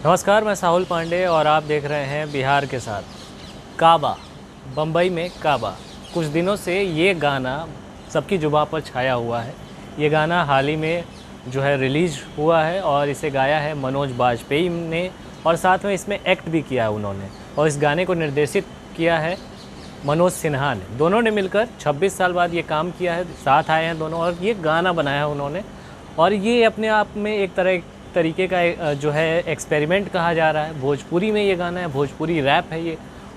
नमस्कार, मैं साहुल पांडे और आप देख रहे हैं बिहार के साथ। काबा, बम्बई में काबा। कुछ दिनों से ये गाना सबकी जुबां पर छाया हुआ है। ये गाना हाल ही में जो है रिलीज़ हुआ है और इसे गाया है मनोज बाजपेयी ने और साथ में इसमें एक्ट भी किया है उन्होंने। और इस गाने को निर्देशित किया है मनोज सिन्हा ने। दोनों ने मिलकर 26 साल बाद ये काम किया है, साथ आए हैं दोनों और ये गाना बनाया है उन्होंने। और ये अपने आप में एक तरीके का जो है एक्सपेरिमेंट कहा जा रहा है। भोजपुरी में ये गाना है, भोजपुरी रैप है ये,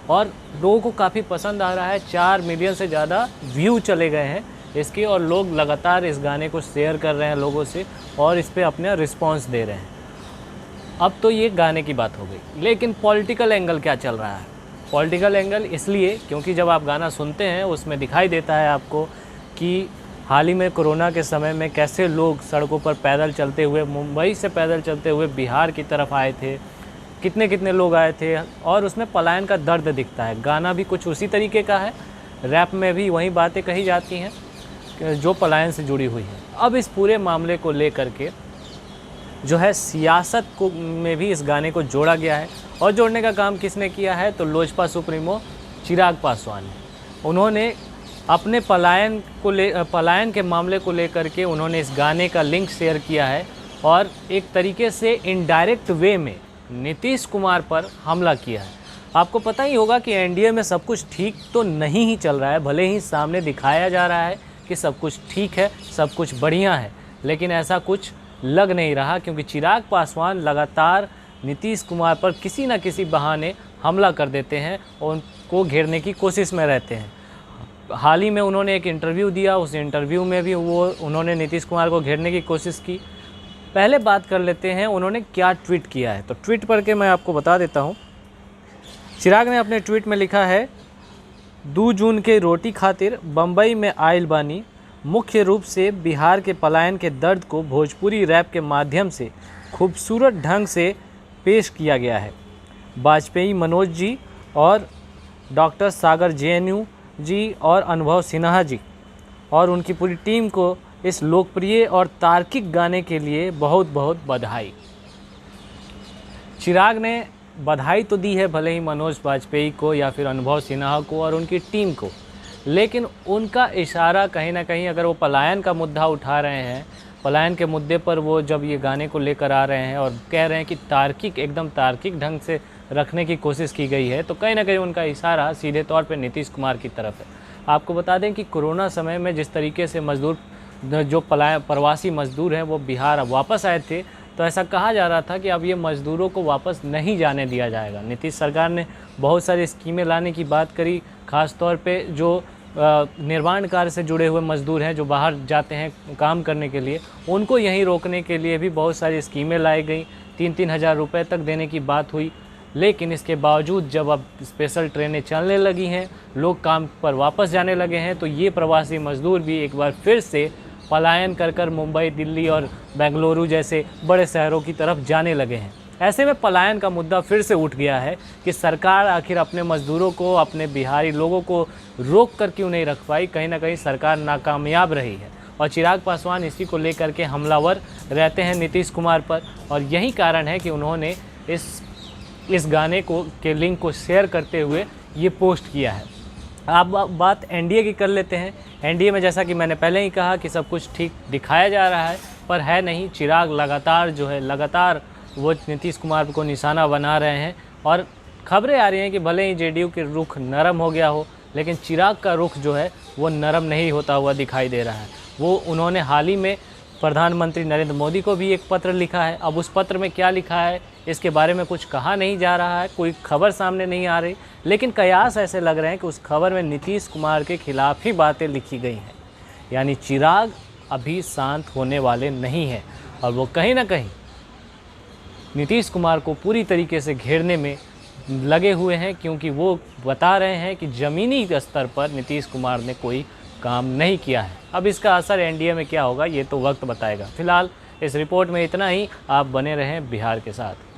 और लोगों को काफ़ी पसंद आ रहा है। 4 मिलियन से ज़्यादा व्यू चले गए हैं इसके और लोग लगातार इस गाने को शेयर कर रहे हैं लोगों से और इस पर अपना रिस्पॉन्स दे रहे हैं। अब तो ये गाने की बात हो गई, लेकिन पॉलिटिकल एंगल क्या चल रहा है? पॉलिटिकल एंगल इसलिए क्योंकि जब आप गाना सुनते हैं उसमें दिखाई देता है आपको कि हाल ही में कोरोना के समय में कैसे लोग सड़कों पर पैदल चलते हुए, मुंबई से पैदल चलते हुए बिहार की तरफ आए थे, कितने कितने लोग आए थे और उसमें पलायन का दर्द दिखता है। गाना भी कुछ उसी तरीके का है, रैप में भी वही बातें कही जाती हैं जो पलायन से जुड़ी हुई हैं। अब इस पूरे मामले को लेकर के जो है सियासत को में भी इस गाने को जोड़ा गया है और जोड़ने का काम किसने किया है तो लोजपा सुप्रीमो चिराग पासवान ने। उन्होंने अपने पलायन के मामले को लेकर के उन्होंने इस गाने का लिंक शेयर किया है और एक तरीके से इनडायरेक्ट वे में नीतीश कुमार पर हमला किया है। आपको पता ही होगा कि एनडीए में सब कुछ ठीक तो नहीं ही चल रहा है, भले ही सामने दिखाया जा रहा है कि सब कुछ ठीक है, सब कुछ बढ़िया है, लेकिन ऐसा कुछ लग नहीं रहा क्योंकि चिराग पासवान लगातार नीतीश कुमार पर किसी न किसी बहाने हमला कर देते हैं और उनको घेरने की कोशिश में रहते हैं। हाल ही में उन्होंने एक इंटरव्यू दिया, उस इंटरव्यू में भी उन्होंने नीतीश कुमार को घेरने की कोशिश की। पहले बात कर लेते हैं उन्होंने क्या ट्वीट किया है, तो ट्वीट पढ़ के मैं आपको बता देता हूँ। चिराग ने अपने ट्वीट में लिखा है, 2 जून के रोटी खातिर बम्बई में आइल बानी, मुख्य रूप से बिहार के पलायन के दर्द को भोजपुरी रैप के माध्यम से खूबसूरत ढंग से पेश किया गया है। बाजपेयी मनोज जी और डॉक्टर सागर JNU जी और अनुभव सिन्हा जी और उनकी पूरी टीम को इस लोकप्रिय और तार्किक गाने के लिए बहुत बहुत बधाई। चिराग ने बधाई तो दी है भले ही मनोज बाजपेयी को या फिर अनुभव सिन्हा को और उनकी टीम को, लेकिन उनका इशारा कहीं ना कहीं अगर वो पलायन का मुद्दा उठा रहे हैं, पलायन के मुद्दे पर वो जब ये गाने को लेकर आ रहे हैं और कह रहे हैं कि एकदम तार्किक ढंग से रखने की कोशिश की गई है, तो कहीं ना कहीं उनका इशारा सीधे तौर पे नीतीश कुमार की तरफ है। आपको बता दें कि कोरोना समय में जिस तरीके से मज़दूर जो प्रवासी मज़दूर हैं वो बिहार वापस आए थे, तो ऐसा कहा जा रहा था कि अब ये मज़दूरों को वापस नहीं जाने दिया जाएगा। नीतीश सरकार ने बहुत सारी स्कीमें लाने की बात करी, ख़ास तौर पे जो निर्माण कार्य से जुड़े हुए मज़दूर हैं जो बाहर जाते हैं काम करने के लिए, उनको यहीं रोकने के लिए भी बहुत सारी स्कीमें लाई गई। 3-3 हज़ार रुपये तक देने की बात हुई, लेकिन इसके बावजूद जब अब स्पेशल ट्रेनें चलने लगी हैं, लोग काम पर वापस जाने लगे हैं, तो ये प्रवासी मज़दूर भी एक बार फिर से पलायन कर मुंबई, दिल्ली और बेंगलुरु जैसे बड़े शहरों की तरफ जाने लगे हैं। ऐसे में पलायन का मुद्दा फिर से उठ गया है कि सरकार आखिर अपने मज़दूरों को, अपने बिहारी लोगों को रोक कर क्यों नहीं रख पाई। कहीं ना कहीं सरकार नाकामयाब रही है और चिराग पासवान इसी को लेकर के हमलावर रहते हैं नीतीश कुमार पर, और यही कारण है कि उन्होंने इस गाने के लिंक को शेयर करते हुए ये पोस्ट किया है। अब बात एनडीए की कर लेते हैं। एनडीए में जैसा कि मैंने पहले ही कहा कि सब कुछ ठीक दिखाया जा रहा है, पर है नहीं। चिराग लगातार वो नीतीश कुमार को निशाना बना रहे हैं और खबरें आ रही हैं कि भले ही JDU के रुख नरम हो गया हो, लेकिन चिराग का रुख जो है वो नरम नहीं होता हुआ दिखाई दे रहा है। उन्होंने हाल ही में प्रधानमंत्री नरेंद्र मोदी को भी एक पत्र लिखा है। अब उस पत्र में क्या लिखा है इसके बारे में कुछ कहा नहीं जा रहा है, कोई खबर सामने नहीं आ रही, लेकिन कयास ऐसे लग रहे हैं कि उस खबर में नीतीश कुमार के खिलाफ ही बातें लिखी गई हैं। यानी चिराग अभी शांत होने वाले नहीं हैं और वो कहीं ना कहीं नीतीश कुमार को पूरी तरीके से घेरने में लगे हुए हैं, क्योंकि वो बता रहे हैं कि ज़मीनी स्तर पर नीतीश कुमार ने कोई काम नहीं किया है। अब इसका असर एनडीए में क्या होगा ये तो वक्त बताएगा। फिलहाल इस रिपोर्ट में इतना ही। आप बने रहें बिहार के साथ।